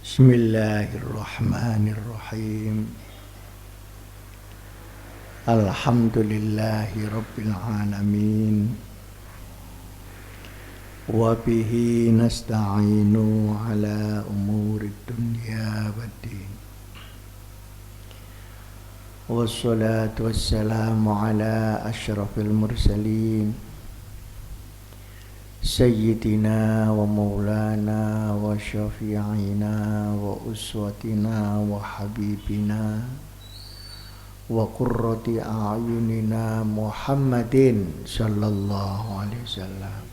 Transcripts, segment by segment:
Bismillahirrahmanirrahim. Alhamdulillahi rabbil alamin. Wa bihi nasta'inu ala umuri dunya waddin. Wassalatu wassalamu ala asyrafil mursalin Sayyidina wa maulana wa syafi'ina wa uswatina wa habibina wa qurrati a'yunina Muhammadin sallallahu alaihi wasallam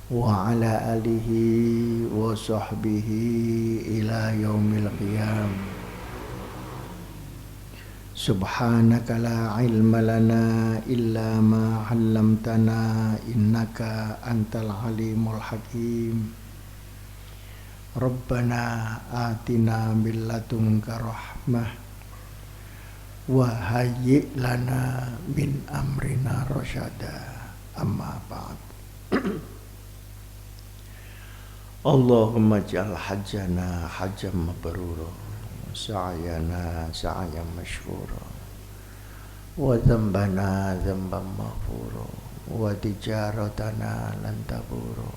wa ala alihi wa sahbihi ila yaumil qiyam. Subhanaka la ilma lana illa ma 'allamtana innaka antal alimul hakim. Rabbana atina min ladunka rahmah wa hayyi lana min amrina rasyada. Amma ba'd. Allahumma ij'al hajjana hajjan mabrura, sa'yana sa'yan mashkura, wa dhanbana dhanban maghfura, wa tijaratana lan tabura,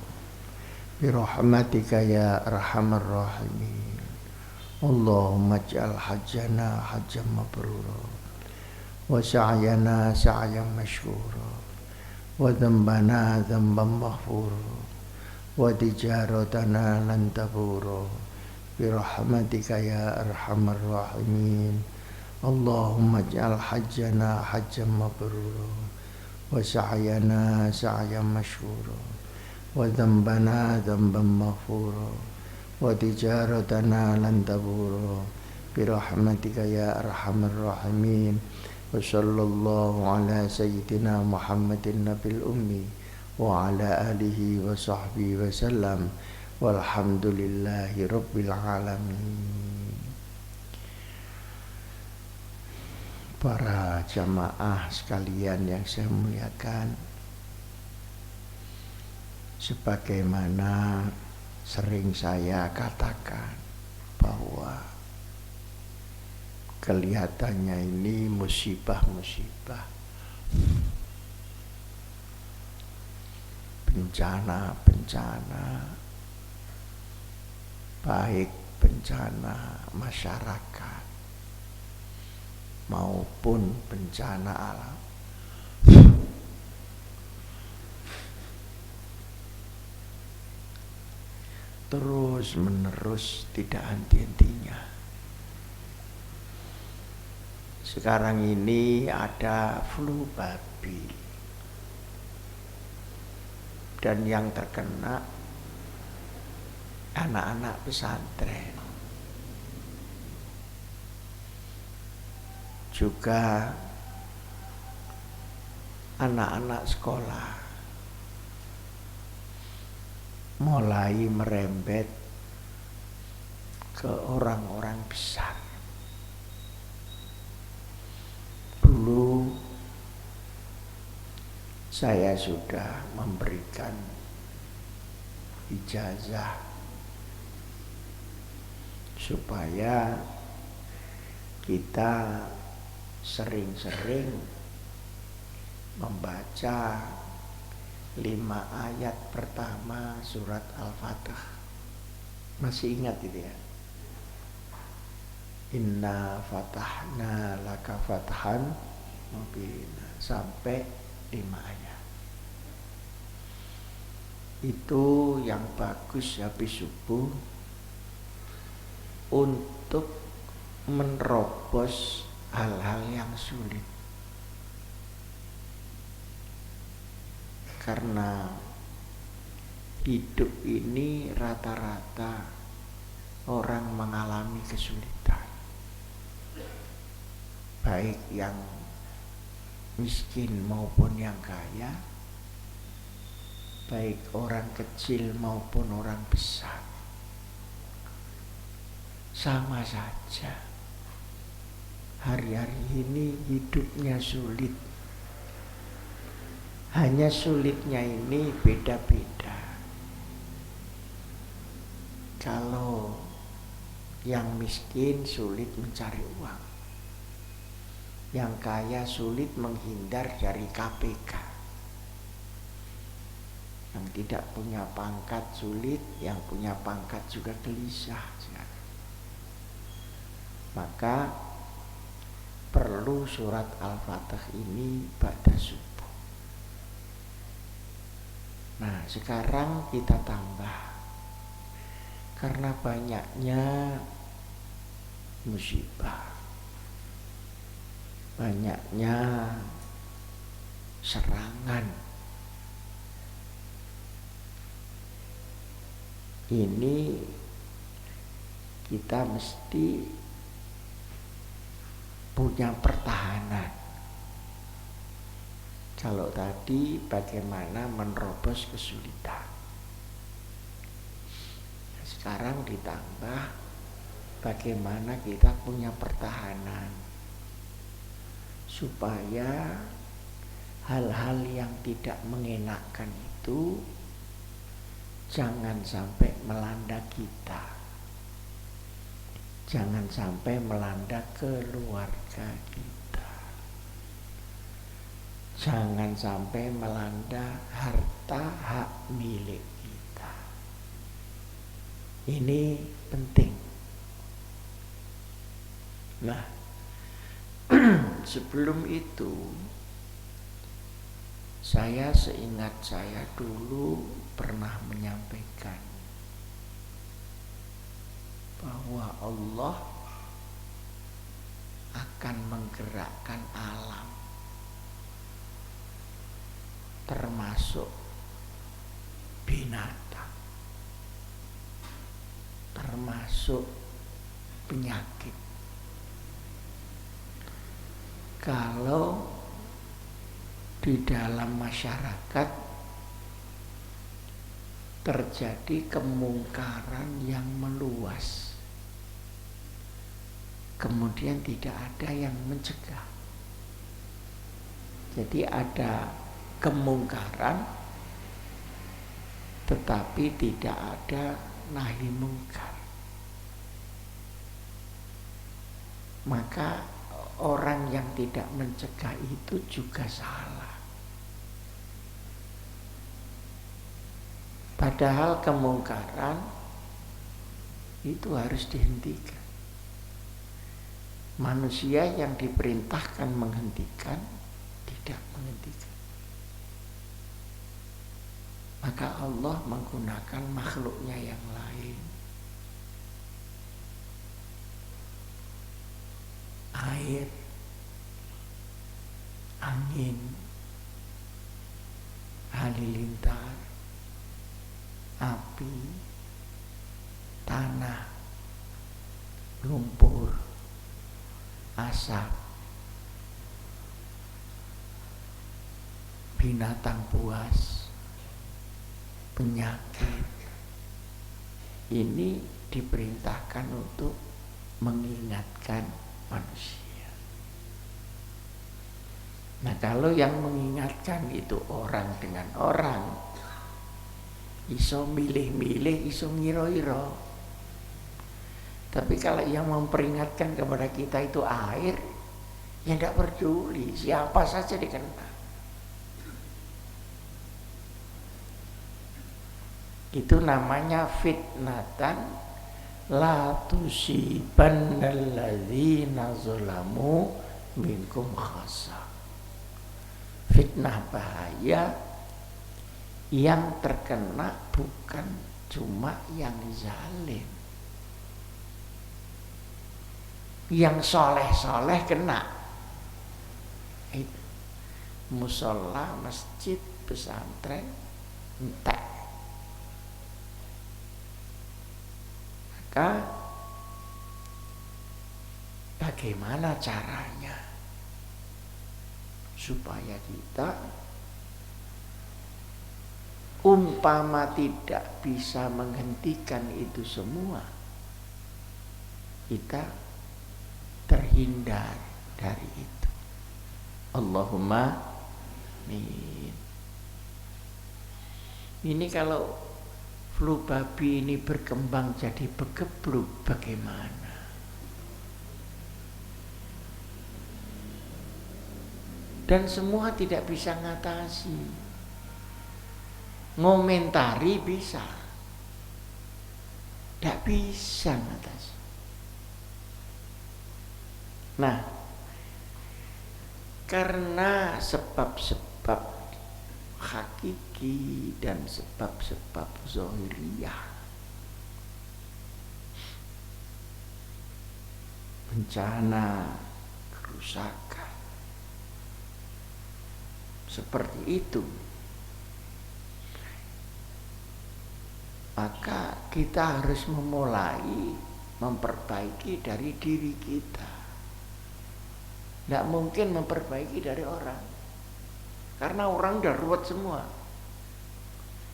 bi rahmatika ya arhamar rahimin. Allahumma ij'al hajjana hajjan mabrura, wa sa'yana sa'yan mashkura, wa dhanbana dhanban maghfura, wa tijaratana lan tabura, birahmatika ya arhamar rahimin. Allahumma ij'al hajjana hajjan mabrura, wa sa'yana sa'yan mashkura, wa dhanbana dhanban maghfura, wa tijaratana lan tabura, birahmatika ya arhamar rahimin. Wa sallallahu ala sayyidina Muhammadin nabil ummi wa ala alihi wa sahbihi wa sallam. Walhamdulillahi rabbil alamin. Para jamaah sekalian yang saya muliakan, sebagaimana sering saya katakan bahwa kelihatannya ini musibah-musibah, bencana-bencana, baik bencana masyarakat maupun bencana alam, terus menerus tidak henti-hentinya. Sekarang ini ada flu babi, dan yang terkena anak-anak pesantren, juga anak-anak sekolah, mulai merembet ke orang-orang besar. Dulu saya sudah memberikan ijazah supaya kita sering-sering membaca 5 ayat pertama surat Al-Fatih. Masih ingat itu ya? Inna fatahna laka fathan mubina, sampai 5 ayat. Itu yang bagus habis subuh untuk menerobos hal-hal yang sulit. Karena hidup ini rata-rata orang mengalami kesulitan, baik yang miskin maupun yang kaya, baik orang kecil maupun orang besar. Sama saja, hari-hari ini hidupnya sulit. Hanya sulitnya ini beda-beda. Kalau yang miskin sulit mencari uang, yang kaya sulit menghindar dari KPK, yang tidak punya pangkat sulit, yang punya pangkat juga gelisah. Maka perlu surat Al-Fatih ini pada subuh. Nah, sekarang kita tambah, karena banyaknya musibah, banyaknya serangan, ini kita mesti punya pertahanan. Kalau tadi bagaimana menerobos kesulitan, sekarang ditambah bagaimana kita punya pertahanan supaya hal-hal yang tidak mengenakkan itu jangan sampai melanda kita, jangan sampai melanda keluarga kita, jangan sampai melanda harta hak milik kita. Ini penting. Nah, sebelum itu saya seingat saya dulu pernah menyampaikan bahwa Allah akan menggerakkan alam, termasuk binatang, termasuk penyakit. Kalau di dalam masyarakat terjadi kemungkaran yang meluas, kemudian tidak ada yang mencegah. Jadi ada kemungkaran tetapi tidak ada nahi mungkar. Maka orang yang tidak mencegah itu juga salah. Padahal kemungkaran itu harus dihentikan. Manusia yang diperintahkan menghentikan tidak menghentikan. Maka Allah menggunakan makhluknya yang lain. Air, angin, halilintar, api, tanah, lumpur, asap, binatang buas, penyakit. Ini diperintahkan untuk mengingatkan manusia. Nah, kalau yang mengingatkan itu orang dengan orang, iso milih-milih, iso ngiro-iro. Tapi kalau yang memperingatkan kepada kita itu air, ya tidak peduli, siapa saja dikenal. Itu namanya fitnatan la tusibannal ladzina zalamu minkum khassa. Fitnah bahaya yang terkena bukan cuma yang zalim, yang soleh-soleh kena. Musola, masjid, pesantren entek. Maka bagaimana caranya supaya kita umpama tidak bisa menghentikan itu semua, kita terhindar dari itu. Allahumma amin. Ini kalau flu babi ini berkembang jadi begebluk, bagaimana? Dan semua tidak bisa ngatasi. Ngomentari bisa, tidak bisa ngatasi. Nah, karena sebab-sebab hakiki dan sebab-sebab zahiriyah, bencana, kerusakan, seperti itu, maka kita harus memulai memperbaiki dari diri kita. Tidak mungkin memperbaiki dari orang, karena orang udah ruwet semua,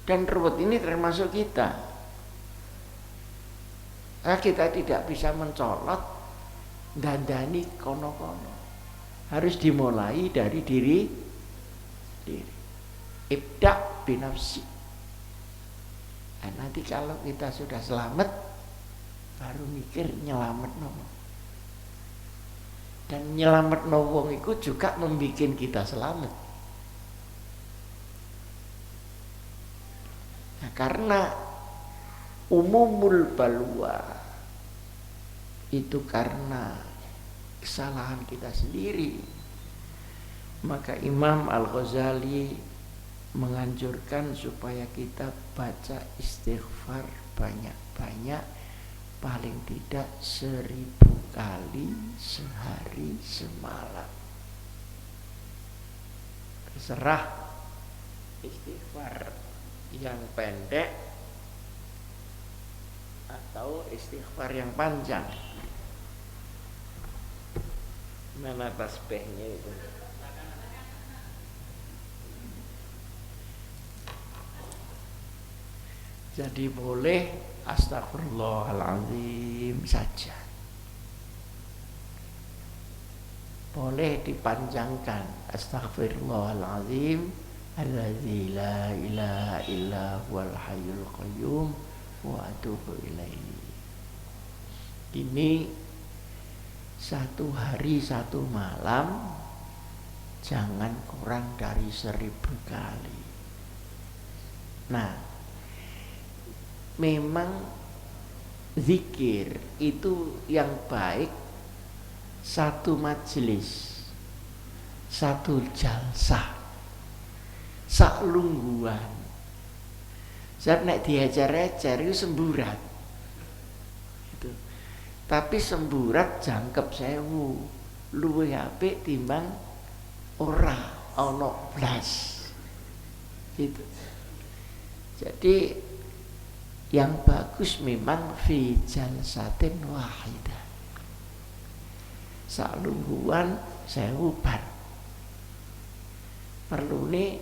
dan ruwet ini termasuk kita. Nah, kita tidak bisa mencolot dandani kono-kono, harus dimulai dari diri. Ibda binafsi. Nah, nanti kalau kita sudah selamat, baru mikir nyelamet nopo. Dan nyelamet wong itu juga membuat kita selamat. Nah, karena umumul balwa itu karena kesalahan kita sendiri, maka Imam Al-Ghazali menganjurkan supaya kita baca istighfar banyak-banyak, paling tidak 1000 kali sehari semalam. Terserah istighfar yang pendek atau istighfar yang panjang. Mana tasbihnya itu? Jadi boleh astagfirullahaladzim saja, boleh dipanjangkan astagfirullahaladzim alladzi la ilaha illa huwal hayyul qayyum wa atubu ilaihi. Ini 1 hari 1 malam, jangan kurang dari 1000 kali. Nah, memang zikir itu yang baik 1 majelis, 1 jalsah, sak lungguhan. Saat nek diajar-ajar itu semburat. Itu. Tapi semburat jangkep 1000, luwih apik timbang ora ana blas. Gitu. Jadi yang bagus memang fi jalsatin wahidah, salungguan 1000 bar. Perlu nih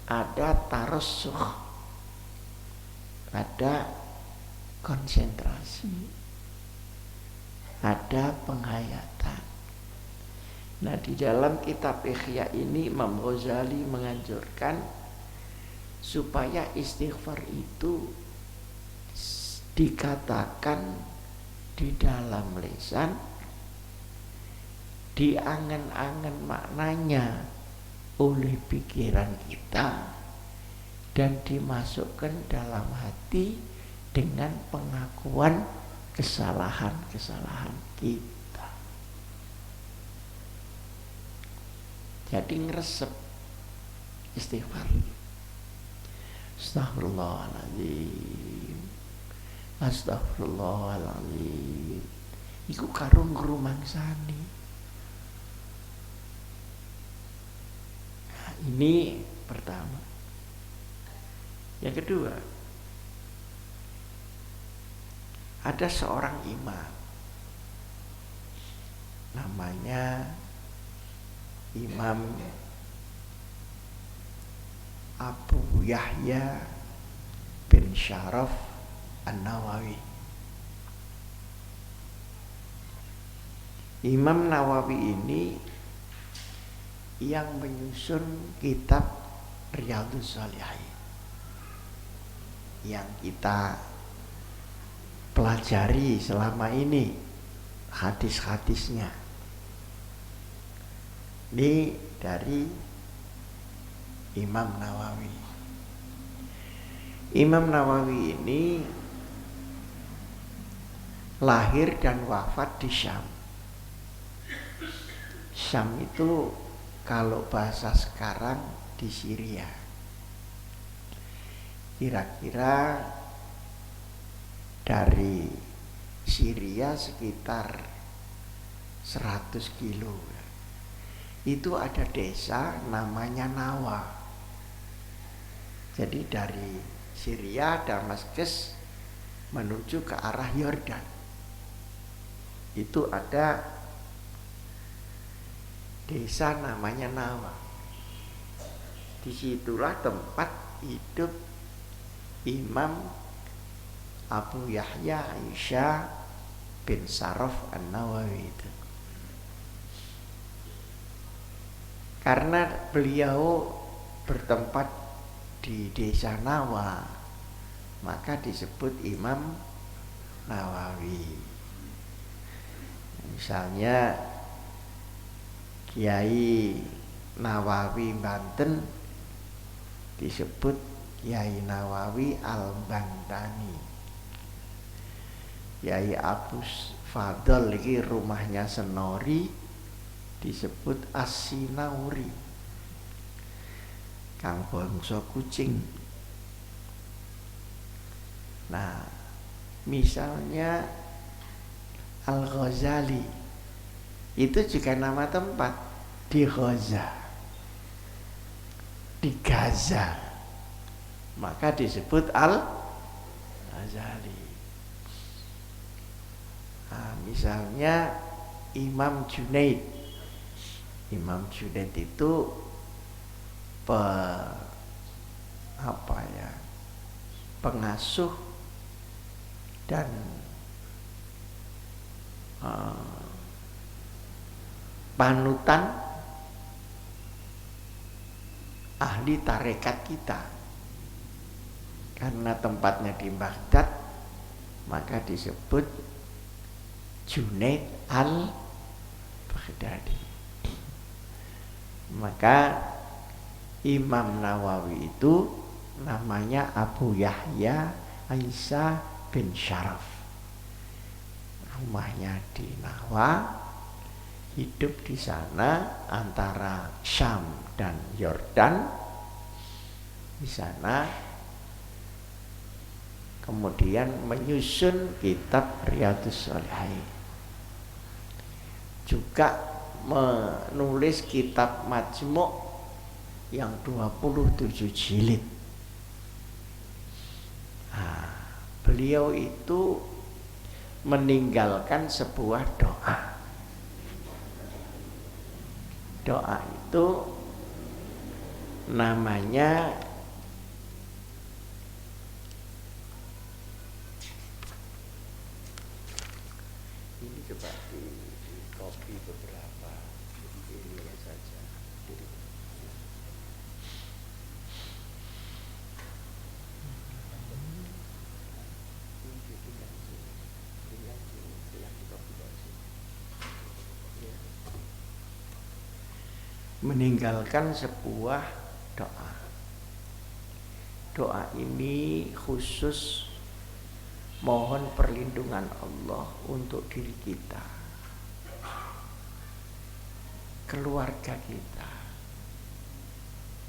ada tarasuh, ada konsentrasi, ada penghayatan. Nah, di dalam kitab Ihya ini Imam Ghazali menganjurkan supaya istighfar itu dikatakan di dalam lisan, diangen-angen maknanya oleh pikiran kita, dan dimasukkan dalam hati dengan pengakuan kesalahan-kesalahan kita. Jadi ngeresep istighfar. Astagfirullahaladzim, astagfirullahaladzim. Iku karung ngrumangsani. Nah, ini pertama. Yang kedua, ada seorang imam, namanya Imam Abu Yahya bin Syaraf An-Nawawi. Imam Nawawi ini yang menyusun kitab Riyadhus Shalihin. yang kita pelajari selama ini, hadis-hadisnya. Ini dari Imam Nawawi. Imam Nawawi ini lahir dan wafat di Syam. Syam itu kalau bahasa sekarang di Syria. Kira-kira dari Syria sekitar 100 kilo. Itu ada desa namanya Nawa. Jadi dari Syria, Damaskus menuju ke arah Yordan. Itu ada desa namanya Nawa. Disitulah tempat hidup Imam Abu Yahya Aisyah bin Sharaf An-Nawawi itu. Karena beliau bertempat di desa Nawa, maka disebut Imam Nawawi. Misalnya Kiai Nawawi Banten disebut Kiai Nawawi Al-Bantani. Kiai Abu Fadl ini rumahnya Senori disebut As-Sinauri, kang bangsa kucing. Nah, misalnya Al-Ghazali itu juga nama tempat di Gaza, di Gaza, maka disebut Al-Ghazali. Nah, misalnya Imam Junaid. Imam Junaid itu pengasuh dan panutan ahli tarekat kita. Karena tempatnya di Baghdad, maka disebut Junaid al-Baghdadi. Maka Imam Nawawi itu namanya Abu Yahya Aisyah bin Sharaf. Rumahnya di Nawa, hidup di sana antara Syam dan Yordan. Di sana kemudian menyusun kitab Riyadhus Shalihin. Juga menulis kitab Majmu' yang 27 jilid. Nah, beliau itu meninggalkan sebuah doa. Doa itu namanya ini, coba di copy beberapa, ini saja. Meninggalkan sebuah doa. Doa ini khusus mohon perlindungan Allah untuk diri kita, keluarga kita,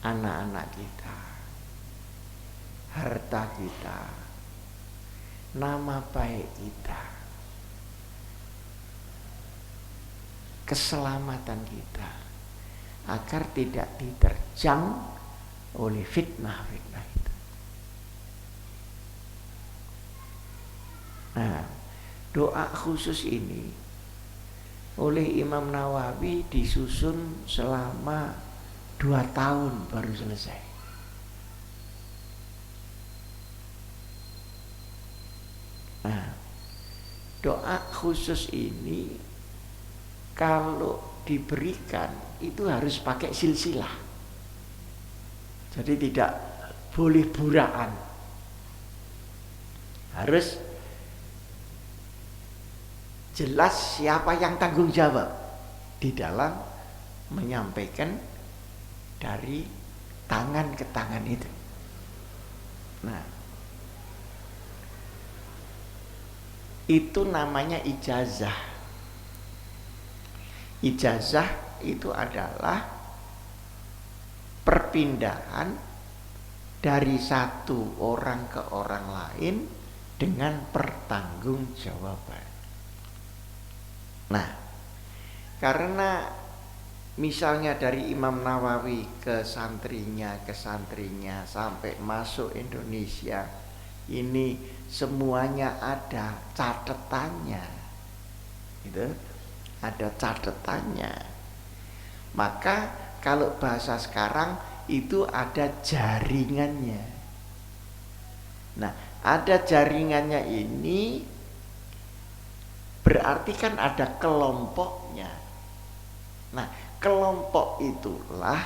anak-anak kita, harta kita, nama baik kita, keselamatan kita, agar tidak diterjang oleh fitnah-fitnah itu. Nah, doa khusus ini oleh Imam Nawawi disusun selama 2 tahun baru selesai. Nah, doa khusus ini kalau diberikan itu harus pakai silsilah. Jadi tidak boleh buraan. Harus jelas siapa yang tanggung jawab di dalam menyampaikan dari tangan ke tangan itu. Nah, itu namanya ijazah. Ijazah itu adalah perpindahan dari satu orang ke orang lain dengan pertanggungjawaban. Nah, karena misalnya dari Imam Nawawi ke santrinya sampai masuk Indonesia, ini semuanya ada catatannya, gitu, ada catatannya. Maka kalau bahasa sekarang itu ada jaringannya. Nah, ada jaringannya ini berarti kan ada kelompoknya. Nah, kelompok itulah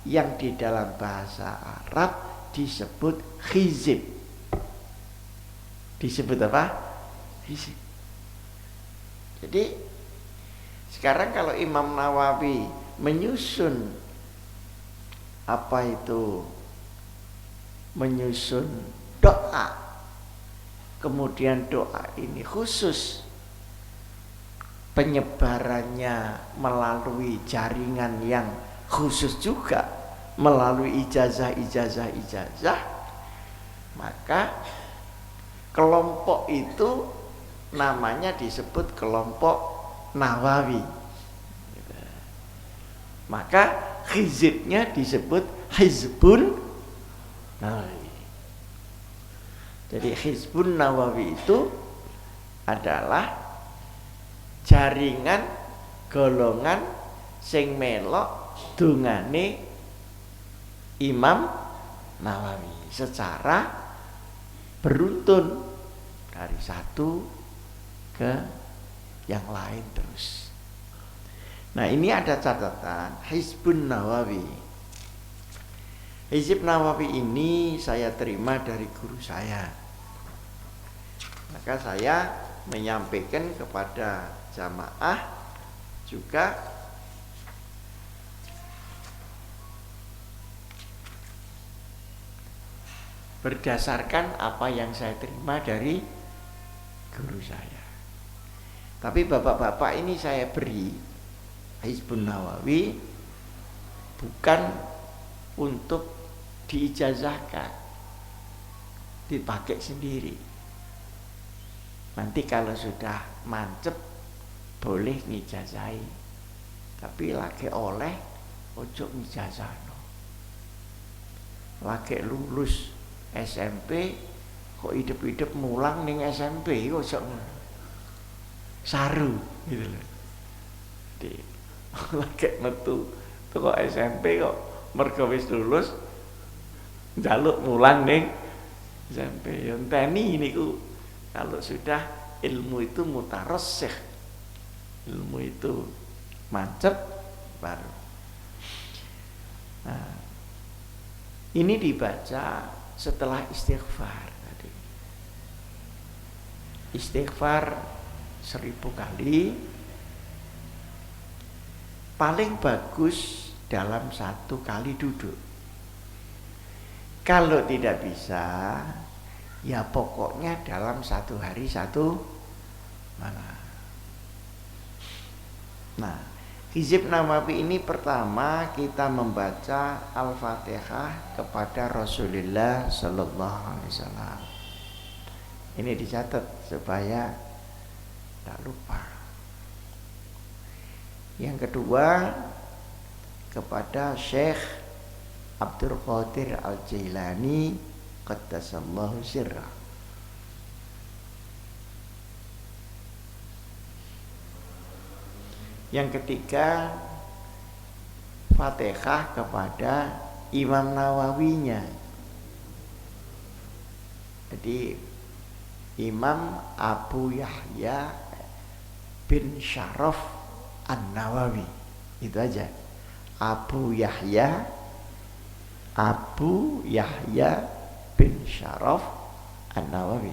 yang di dalam bahasa Arab disebut hizib. Disebut apa? Hizib. Jadi sekarang kalau Imam Nawawi menyusun apa itu? Menyusun doa. Kemudian doa ini khusus penyebarannya melalui jaringan yang khusus juga, melalui ijazah, maka kelompok itu namanya disebut kelompok Nawawi. Maka hizibnya disebut Hizbun Nawawi. Jadi Hizbun Nawawi itu adalah jaringan golongan sing melok dungane Imam Nawawi secara beruntun dari satu ke yang lain terus. Nah, ini ada catatan Hizbun Nawawi. Hizib Nawawi ini saya terima dari guru saya. Maka saya menyampaikan kepada jamaah juga berdasarkan apa yang saya terima dari guru saya. Tapi bapak-bapak ini saya beri Hizbun Nawawi bukan untuk diijazahkan, dipakai sendiri. Nanti kalau sudah mancep boleh ngijazahi, tapi lagi oleh ojo ngijazahno. Lagi lulus SMP kok hidup-hidup mulang ning SMP kok ojo saru gitu loh. Di lagi metu kok SMP kok mergo wis lulus njaluk mulang ning SMP. Yo enteni niku kalau sudah ilmu itu mutarassih, ilmu itu mancep baru. Nah, ini dibaca setelah istighfar tadi. Istighfar 1000 kali. Paling bagus dalam 1 kali duduk. Kalau tidak bisa, ya pokoknya dalam 1 hari 1 malam. Nah, Hizib Nawawi ini pertama kita membaca Al-Fatihah kepada Rasulullah Sallallahu Alaihi Wasallam. Ini dicatat supaya tak lupa. Yang kedua kepada Syekh Abdul Qadir Al-Jailani qaddasallahu sirra. Yang ketiga Fatihah kepada Imam Nawawinya. Jadi Imam Abu Yahya bin Syaraf An-Nawawi, itu aja. Abu Yahya bin Syaraf An-Nawawi.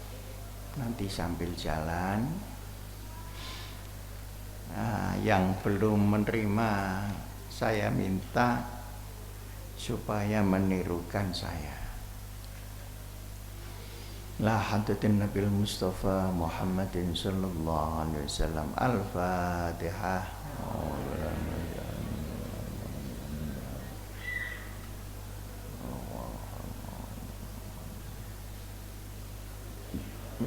nanti sambil jalan. Yang belum menerima, saya minta supaya menirukan saya. La hadratin Nabil Mustafa Muhammadin sallallahu alaihi wasallam. Al-Fatihah.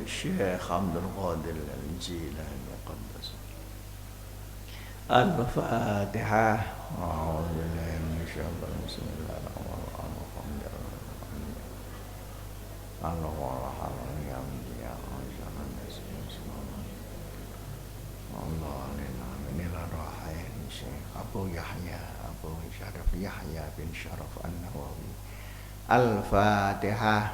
Syekh Abdul Qadir Al-Jilani Muqaddas. Al-Fatihah. A'udzu billahi minasyaitonir rajim. Bismillahirrahmanirrahim. Abu Yahya Abu Syaraf Yahya bin Syaraf An-Nawawi. Al-Fatihah.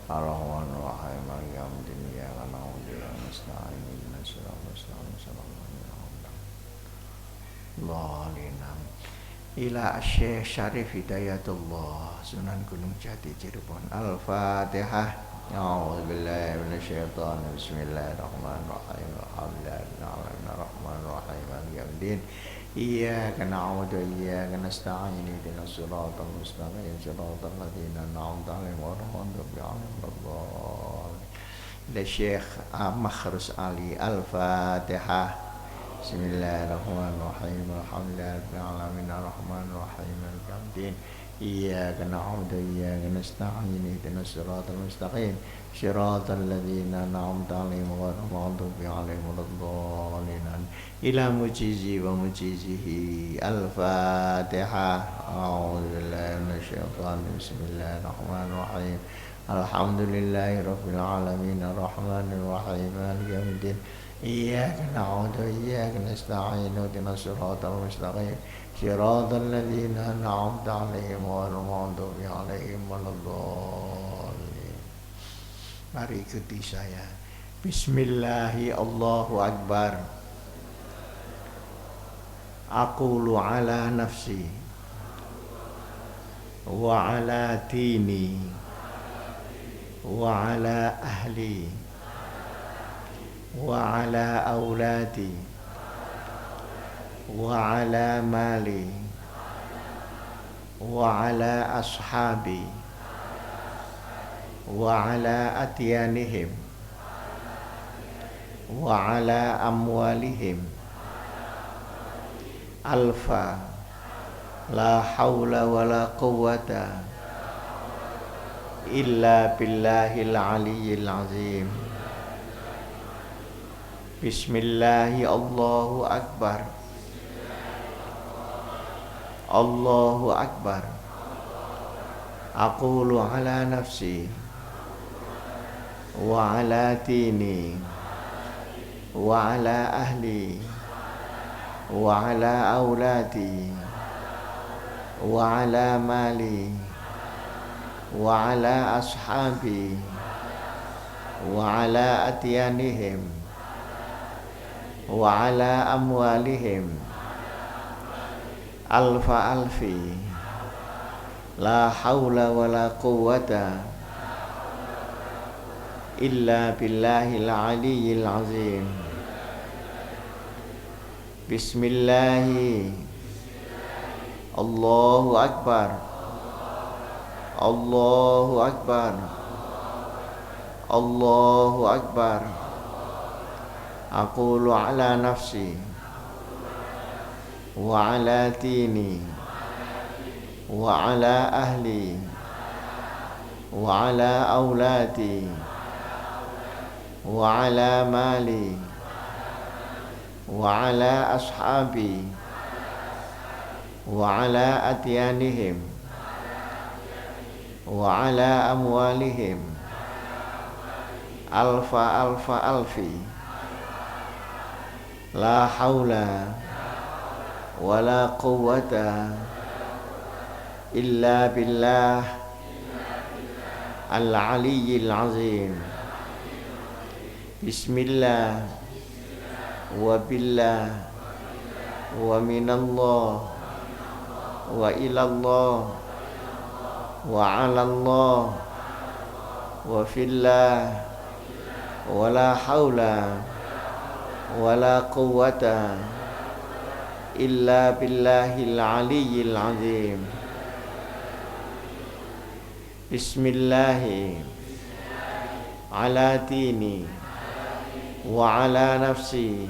Ar-Rahman Ar-Rahim Maliki Yawmiddin Iyyaka na'budu wa iyyaka nasta'in ihdinas siratal mustaqim ila Syekh Syarif Hidayatullah Sunan Gunung Jati Cirebon. Al-Fatihah. A'udzu billahi minasyaitonir rajim. Bismillahirrahmanirrahim. Alhamdulillahirrahmanirrahim. Maliki yaumiddin. Iyyaka na'budu wa iyyaka nasta'in ihdinas siratal mustaqim siratal ladzina an'amta 'alaihim ghairil maghdubi 'alaihim waladdallin. Ila Syekh Makhrus Ali. Al-Fatihah. Bismillahirrahmanirrahim. Alhamdulillahirabbil alamin arrahmanir rahim maliki yaumiddin. Iyyaka na'budu wa iyyaka nasta'in ihdinas siratal mustaqim siratal ladzina an'amta 'alaihim ghairil maghdubi 'alaihim waladdallin. Ila mujizi wa mujizihi. Al-Fatihah. A'udzu billahi minasyaitonir rajim. Bismillahirrahmanirrahim. Alhamdulillahirabbil alamin arrahmanir rahim maliki yaumiddin. Iyyaka na'budu wa iyyaka nasta'in ihdinas siratal mustaqim siratal ladzina an'amta 'alaihim ghairil maghdubi 'alaihim waladdallin. Mari ikuti saya. Bismillahi Allahu Akbar. Aqulu ala nafsi wa ala dini wa ala ahli wa ala auladi wa ala mali wa ala ashabi wa ala atyanihim wa ala amwalihim alfa la hawla wa la quwwata illa billahil aliyyil azim. Bismillahi Allahu Akbar. Allahu Akbar. Aqulu ala nafsi wa ala dini wa ala ahli wa ala auladi wa ala mali wa ala ashabi wa ala atyanihim wa ala amwalihim alfa alfi la hawla wa la quwwata illa billahil aliyyil azim. Bismillahi Allahu Akbar. Allahu Akbar. Allahu Akbar. Aqulu ala nafsi wa ala dini wa ala ahli wa ala auladi wa ala mali wa ala ashabi wa ala atyanihim wa ala amwalihim alfa alfa alfi la hawla wa la quwwata illa billah al-aliyyil azim. Bismillah wa billah wa minallah wa ilallah wa alallah wa fillah wa la hawla wa la quwwata illa billahil aliyyil azim. Bismillahi ala dini wa ala nafsi.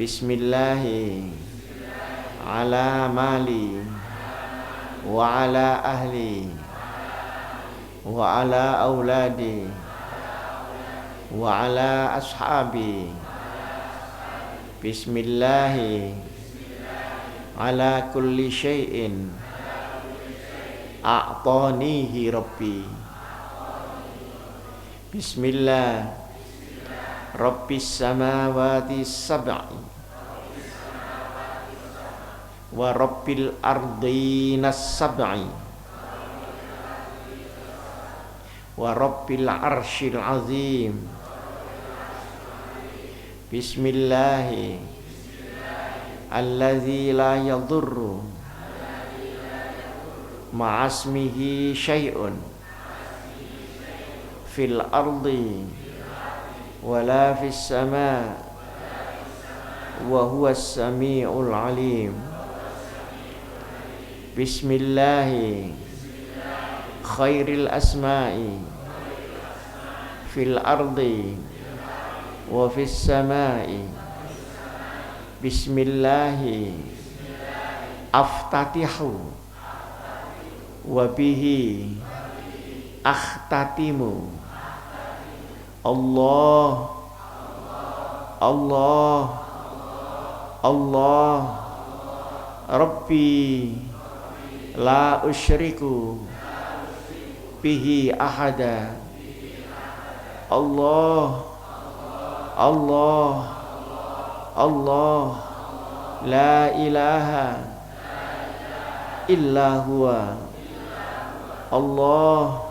Bismillahi ala mali wa ala ahli wa ala auladi wa ala ashabi. Bismillahi ala kulli syai'in a'tanihi rabbi. Bismillah Rabbis samawati sab'i wa rabbil ardina sab'i wa rabbil arsyil azim. Bismillahi alladzi la yadurru ma'asmihi syai'un fil ardi wala fis sama wa huwas sami'ul alim. Bismillahi khairil asma'i fil ardi wa fis sama'i. Bismillahi aftatihu wa bihi akhtatimu. Allah Allah Allah Rabbi la usyriku bihi ahada. Allah Allah Allah la ilaha illa huwa. Allah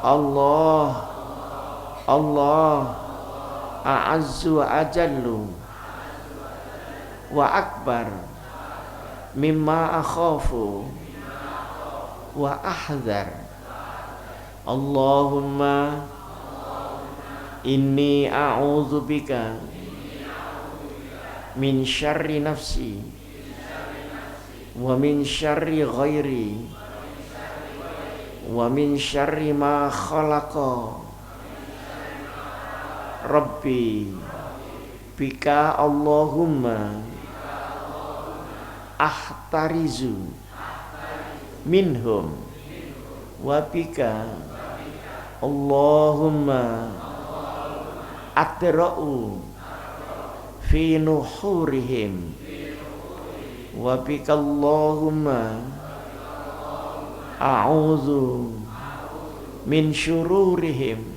Allah Allah a'azzu wa ajallu wa akbar mimma akhafu wa ahdhar. Allahumma inni a'udzu bika min syarri nafsi wa min syarri ghairi wa min syarri ma khalaqa. Rabbi bika Allahumma ahtarizu minhum wa bika Allahumma atra'u fi nuhurihim wa bika Allahumma a'udzu min syururihim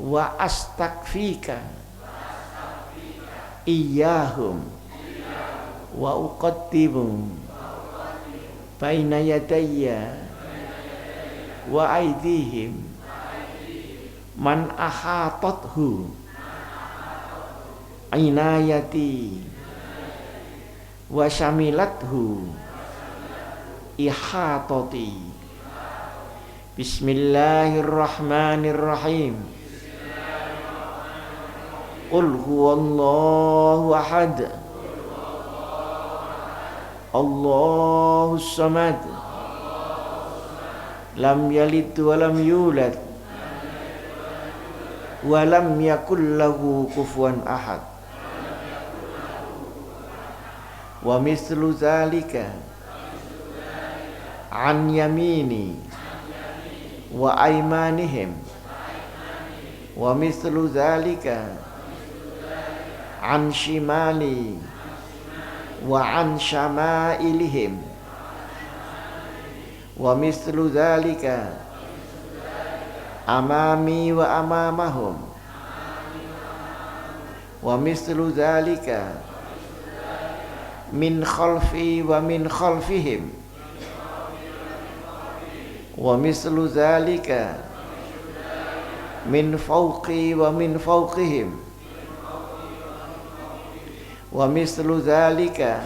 wa astakfika iyyahum wa uqaddimu baina yadayya wa aydihim man ahatathu inayati wa syamilathu ihatati. Bismillahirrahmanirrahim. Qul huwallahu ahad Allahus samad lam yalid wa lam yulad wa lam yakul lahu kufuwan ahad. Wa mislu zalika an yamini wa aymanihim wa mislu zalika an shimali wa an syama'ilihim wa mislu zalika amami wa amamahum wa mislu zalika min khalfi wa min khalfihim wa mislu zalika min fawqi wa min fawqihim wa mislu zalika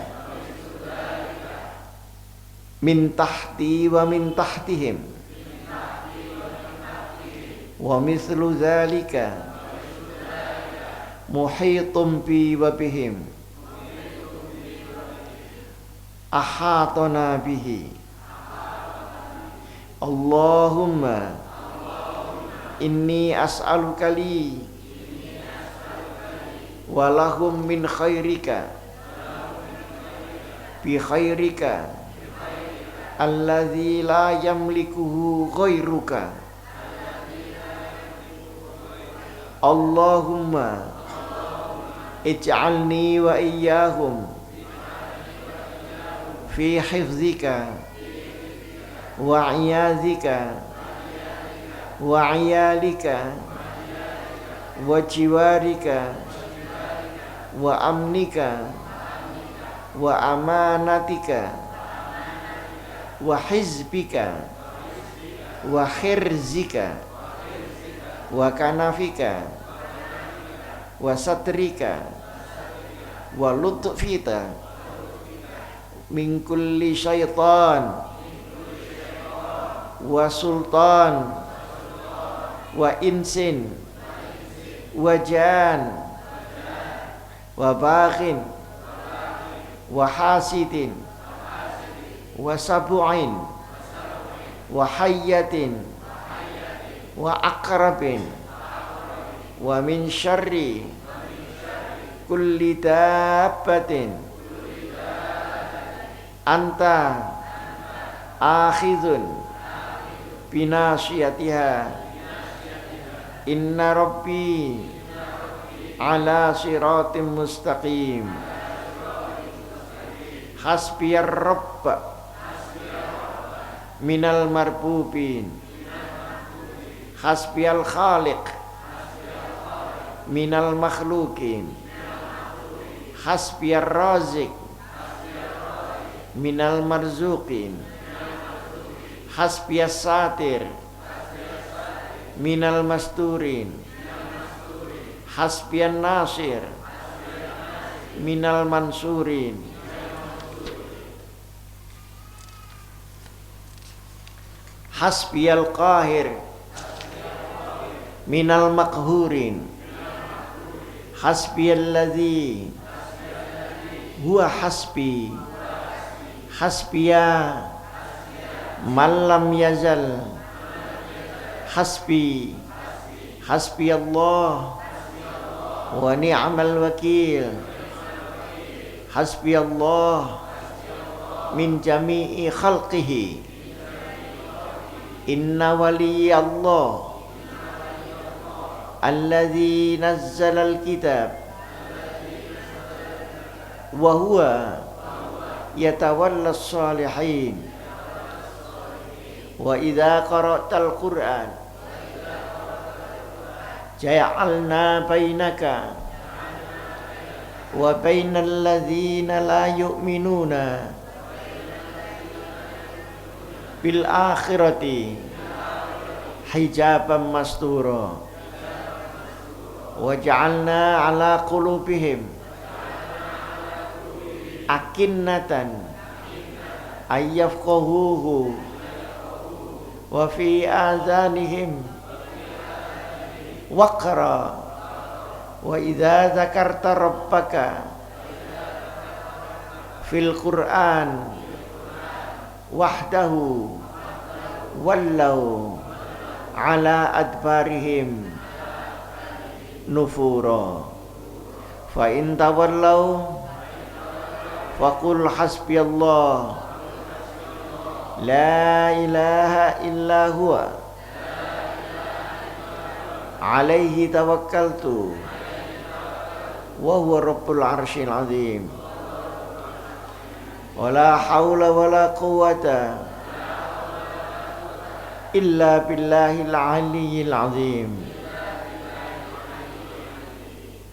min tahti wa min tahtihim wa mithlu dzalika muhitum bi wa bihim ahatana bihi Allahumma inni as'aluka li wa lahum min khairika bi khairika alladzi la yamlikuhu ghairuka Allahumma ij'alni wa iyyahum fi hifzika wa iyazika wa iyalika wa jiwarika wa amnika wa amanatika wa hizbika wa khirzika wa kanafika wa satrika wa lutfita min kulli syaitan wa sultan wa insin wa jan wa baghin wa hasidin wa sabu'in wa hayyatin wa aqrabin wa min syarri kulli dabbatin anta akhidhun binasiyatiha inna rabbi ala siratim mustaqim hasbiyar rabb minal marbubin hasbiyal khaliq minal makhlukin hasbiyar razik minal marzuqin hasbiyas satir minal masturin hasbiyan nasir minal mansurin hasbiyal qahir minal maqhurin hasbiyalladzi huwa hasbi hasbiya man lam yazal hasbi hasbiyallah wa ni'mal wakil hasbiyallah min jami'i khalqihi inna waliyallah alladzi nazzala al-kitab wa huwa yatawalla as-salihin wa idza qara'tal qur'an ja'alna bainaka wa bainal ladzina la yu'minuna bil akhirati hijaban mastura wa ja'alna ala qulubihim akinnatan ayyafqahuhu wa fi azanihim waqra wa idza dzakarta rabbaka fil qur'an wahdahu wallau ala adbarihim nufura fa in tawallau faqul hasbiyallah la ilaha illa huwa alaihi tawakkaltu wa huwa rabbul arsyil azim wala haula wala quwwata illa billahil aliyyil azim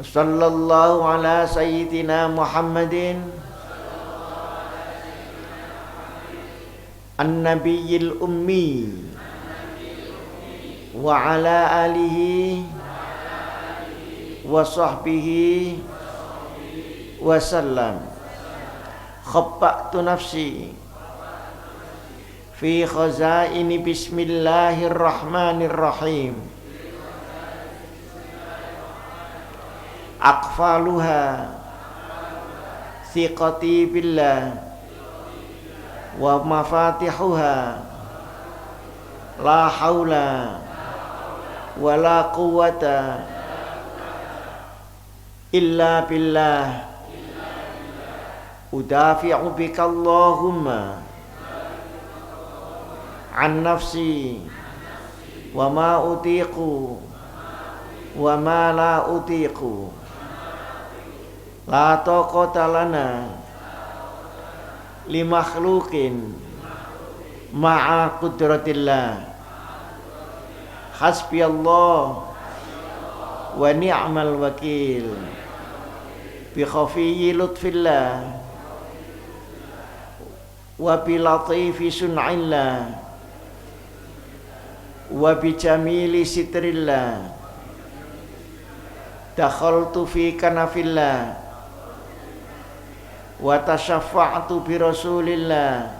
sallallahu ala sayyidina Muhammadin an-nabiyil ummi wa ala alihi wa sahbihi wa sallam khabba'tu nafsi fi khazaini bismillahirrahmanirrahim aqfaluha thiqati billah wa mafatihuha la haula wa la quwwata illa billah udafi'u bika Allahumma an nafsi wa ma utiqu wa ma la utiqu la taqata lana li makhluqin ma'a qudratillah hasbiyallah wa ni'mal wakil bi khafiyyi lutfillah wa bi latifi sun'illah wa bi jamili sitrillah dakhaltu fi kanafillah wa tashaffa'tu bi rasulillah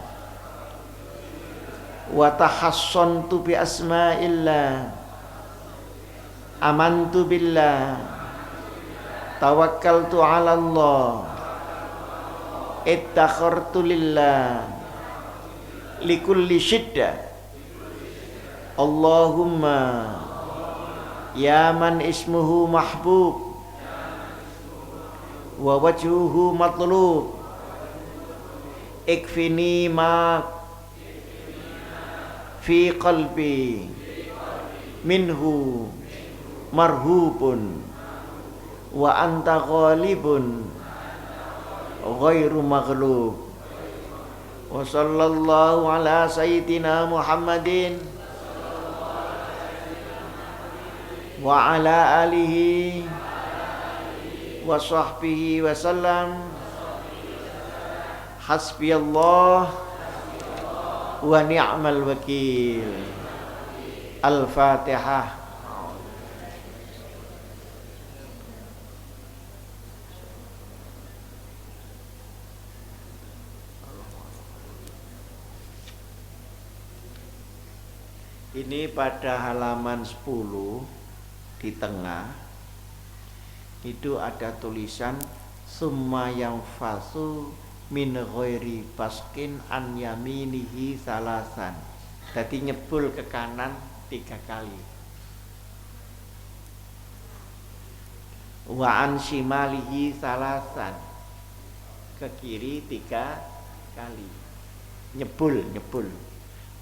wa tahassantu bi asma'illah amantu billah tawakkaltu ala Allah ittakhartu lillah likulli shiddah Allahumma ya man ismuhu mahbub wa wajhuhu matlub ikfini ma fi qalbi minhu marhubun wa anta ghalibun ghairu maghlub wa sallallahu ala sayyidina Muhammadin wa ala alihi wa sahbihi wa sallam hasbiyallah wa ni'mal wakil. Al-Fatihah. Ini pada halaman 10 di tengah itu ada tulisan summa yang fasu min ghairi paskin an yaminihi salasan. Jadi nyebul ke kanan 3 kali. Wa an shimalihi salasan, ke kiri 3 kali. Nyebul.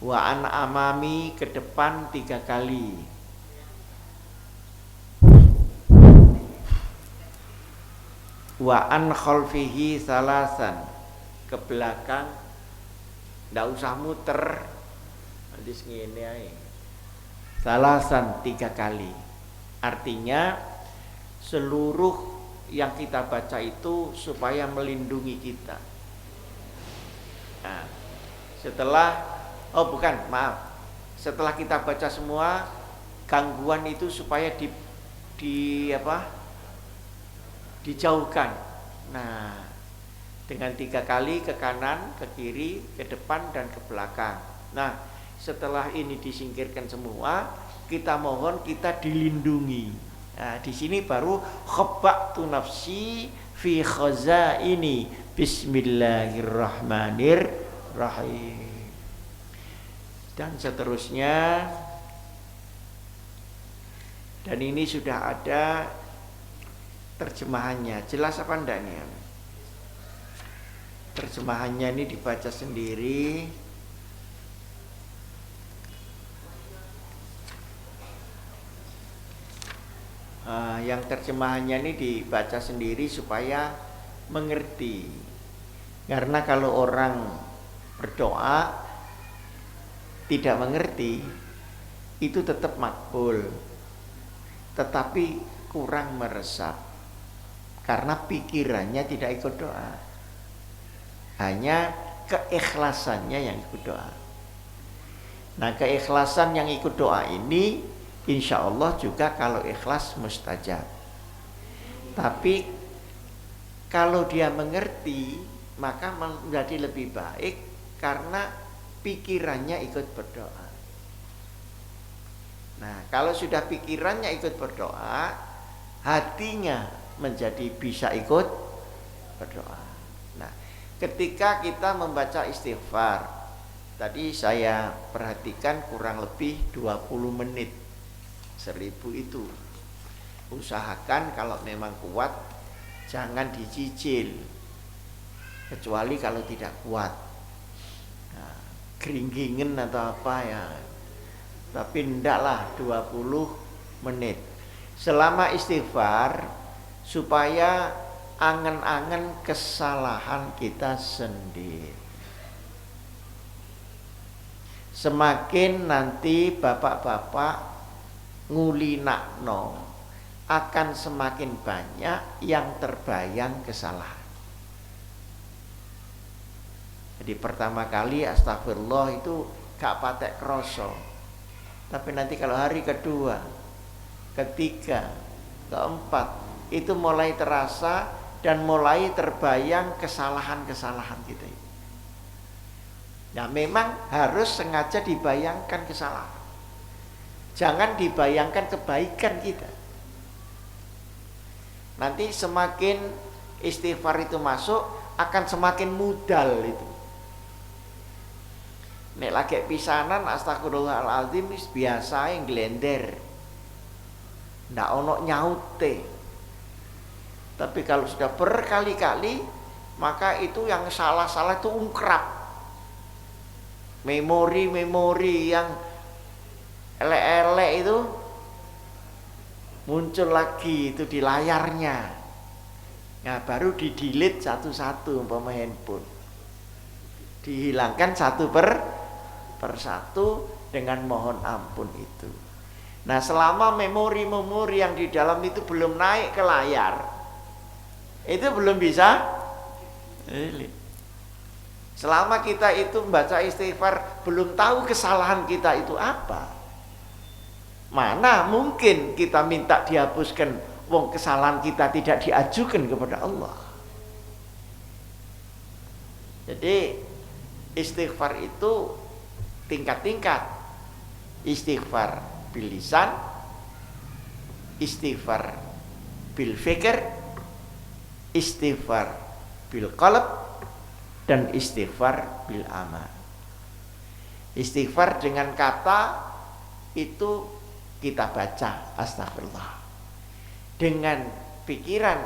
Wa an amami, ke depan 3 kali. Wa an khalfihi salasan, ke belakang ndak usah muter, nanti segini aja. Salasan 3 kali. Artinya seluruh yang kita baca itu supaya melindungi kita. Nah, setelah kita baca semua, gangguan itu supaya dijauhkan. Nah, dengan 3 kali ke kanan, ke kiri, ke depan dan ke belakang. Nah, setelah ini disingkirkan semua, kita mohon kita dilindungi. Nah, di sini baru khabbatu nafsi fi khazaini bismillahirrahmanirrahim. Dan seterusnya. Dan ini sudah ada terjemahannya. Jelas apa enggak nih? Terjemahannya ini dibaca sendiri. Yang terjemahannya ini dibaca sendiri supaya mengerti. Karena kalau orang berdoa tidak mengerti, itu tetap makbul, tetapi kurang meresap karena pikirannya tidak ikut doa, hanya keikhlasannya yang ikut doa. Nah, keikhlasan yang ikut doa ini insya Allah juga kalau ikhlas mustajab. Tapi kalau dia mengerti maka menjadi lebih baik, karena pikirannya ikut berdoa. Nah, kalau sudah pikirannya ikut berdoa, hatinya menjadi bisa ikut berdoa. Nah, ketika kita membaca istighfar, tadi saya perhatikan kurang lebih 20 menit. 1000 itu. Usahakan kalau memang kuat, jangan dicicil. Kecuali kalau tidak kuat. Nah, geringgingen atau apa ya. Tapi ndaklah 20 menit. Selama istighfar, supaya angen-angen kesalahan kita sendiri. Semakin nanti bapak-bapak ngulinakno, akan semakin banyak yang terbayang kesalahan. Jadi pertama kali astagfirullah itu gak patek kroso. Tapi nanti kalau hari kedua, ketiga, keempat, itu mulai terasa dan mulai terbayang kesalahan-kesalahan kita. Ya memang harus sengaja dibayangkan kesalahan. Jangan dibayangkan kebaikan kita. Nanti semakin istighfar itu masuk, akan semakin mudal itu. Nek lagi pisanan astagfirullahaladzim biasa yang glender, ndak ono nyaute. Tapi kalau sudah berkali-kali, maka itu yang salah-salah itu ungkrap. Memori-memori yang elek-elek itu muncul lagi itu di layarnya. Nah, baru di-delete satu-satu umpama handphone. Dihilangkan satu persatu dengan mohon ampun itu. Nah, selama memori-memori yang di dalam itu belum naik ke layar, itu belum bisa. Selama kita itu membaca istighfar belum tahu kesalahan kita itu apa, mana mungkin kita minta dihapuskan, wong kesalahan kita tidak diajukan kepada Allah. Jadi istighfar itu tingkat-tingkat. Istighfar bil lisan, istighfar bil fikr, istighfar bil qalb, dan istighfar bil amal. Istighfar dengan kata itu kita baca astagfirullah. Dengan pikiran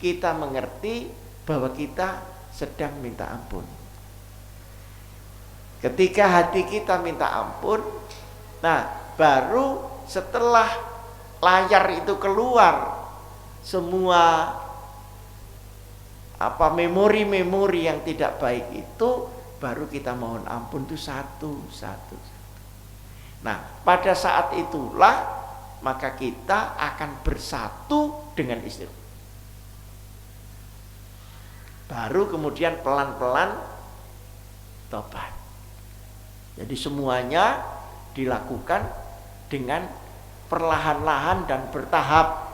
kita mengerti bahwa kita sedang minta ampun. Ketika hati kita minta ampun, nah baru setelah layar itu keluar semua memori-memori yang tidak baik itu, baru kita mohon ampun itu satu-satu. Nah, pada saat itulah maka kita akan bersatu dengan istighfar. Baru kemudian pelan-pelan tobat. Jadi semuanya dilakukan dengan perlahan-lahan dan bertahap.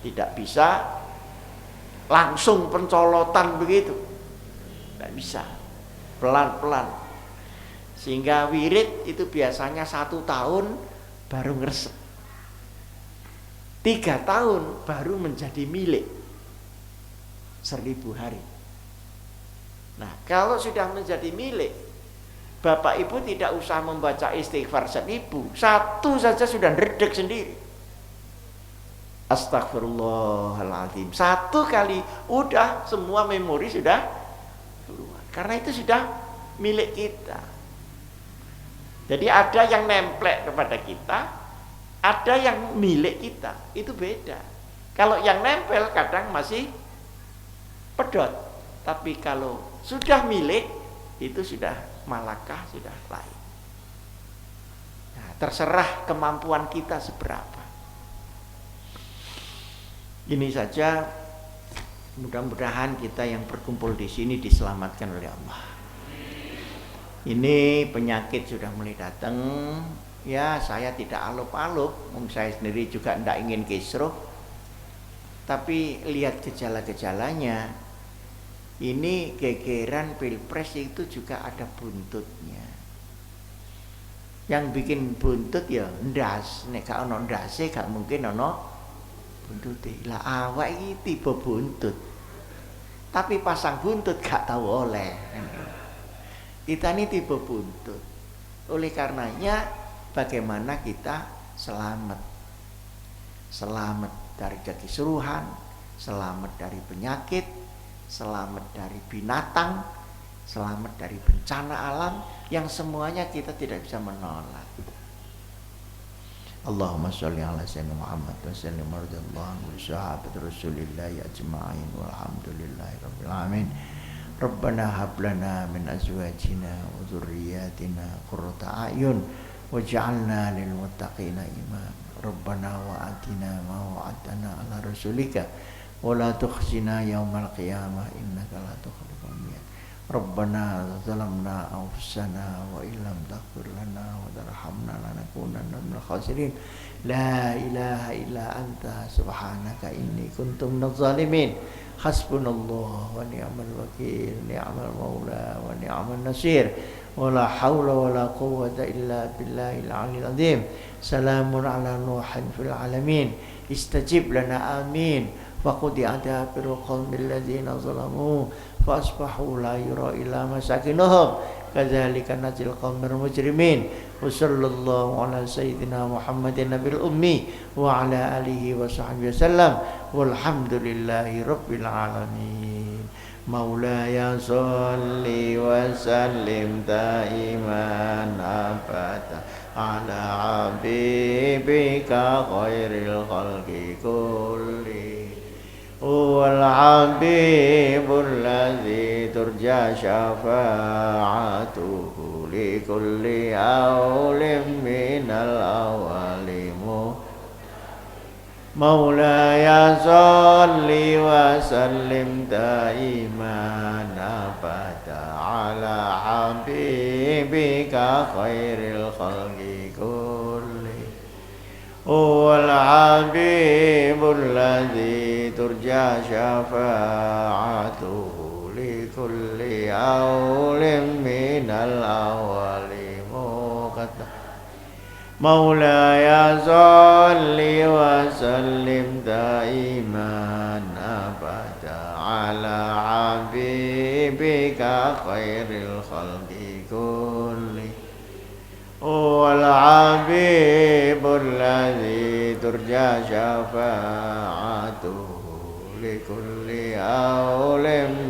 Tidak bisa langsung pencolotan begitu, tidak bisa, pelan-pelan. Sehingga wirid itu biasanya 1 tahun baru ngeresep, 3 tahun baru menjadi milik, 1000 hari. Nah, kalau sudah menjadi milik, Bapak Ibu tidak usah membaca istighfar 1000, satu saja sudah redek sendiri. Astagfirullahaladzim, 1 kali udah semua memori sudah keluar. Karena itu sudah milik kita. Jadi ada yang nemplek kepada kita, ada yang milik kita. Itu beda. Kalau yang nempel kadang masih pedot, tapi kalau sudah milik itu sudah malakah, sudah lain. Nah, terserah kemampuan kita seberapa. Ini saja, mudah-mudahan kita yang berkumpul di sini diselamatkan oleh Allah. Ini penyakit sudah mulai datang. Ya, saya tidak alup-alup, saya sendiri juga tidak ingin kisruh. Tapi lihat gejala-gejalanya. Ini gegeran pilpres itu juga ada buntutnya. Yang bikin buntut ya ndas, nek gak ono ndase gak mungkin ono buntute. Lah awak iki tiba buntut. Tapi pasang buntut gak tahu oleh. Kita ini tiba buntut. Oleh karenanya bagaimana kita selamat. Selamat dari kekisruhan, selamat dari penyakit, selamat dari binatang, selamat dari bencana alam yang semuanya kita tidak bisa menolak. Allahumma sholli ala sayyidina Muhammad wa sallim radhiyallahu anhu sahabat Rasulillah ajma'in walhamdulillahi rabbil alamin. Rabbana hab lana min azwajina wa dhurriyyatina qurrata a'yun waj'alna lil muttaqina imama. Rabbana wa atina ma wa'adtana ala rasulika wa la tukhzina yaumal qiyamah innaka la tukhliful mi'ad. Rabbana zalamna anfusana wa illam taghfir lana wa tarhamna lanakunanna minal khasirin. La ilaha illa anta subhanaka inni kuntu minadh dhalimin. Hasbunallah wa ni'mal wakil, ni'mal maula wa ni'mal nasir. Wala haula wala quwwata illa billahil aliyil azim. Salamun ala nuhin fil alamin. Istajib lana amin. Faqudi adabir qawmil ladzina zalamu fasbahu la yura illa masakinuhum. Kadzalika najzil qaumil mujrimin. Wa sallallahu ala sayyidina Muhammadin nabil ummi wa ala alihi wa sahbihi wasallam. Walhamdulillahi rabbil alamin. Maulaya sholli wa sallim daiman abada ala habibika khairil khalqi kulli wal habibul ladzi turja syafa'atuhu li kulli awlim minal awalimu. Maulaya sholli wa sallim daiman abada ala habibika khairil khalqi kulli wal habibul ladzi turja syafa'atuhu li kulli awlim minal awali muqaddam. Maulaya sholli wa sallim daiman abada ala habibika khairil khalqi kulli wal habibul ladzi turja syafa'atuhu li kulli awlim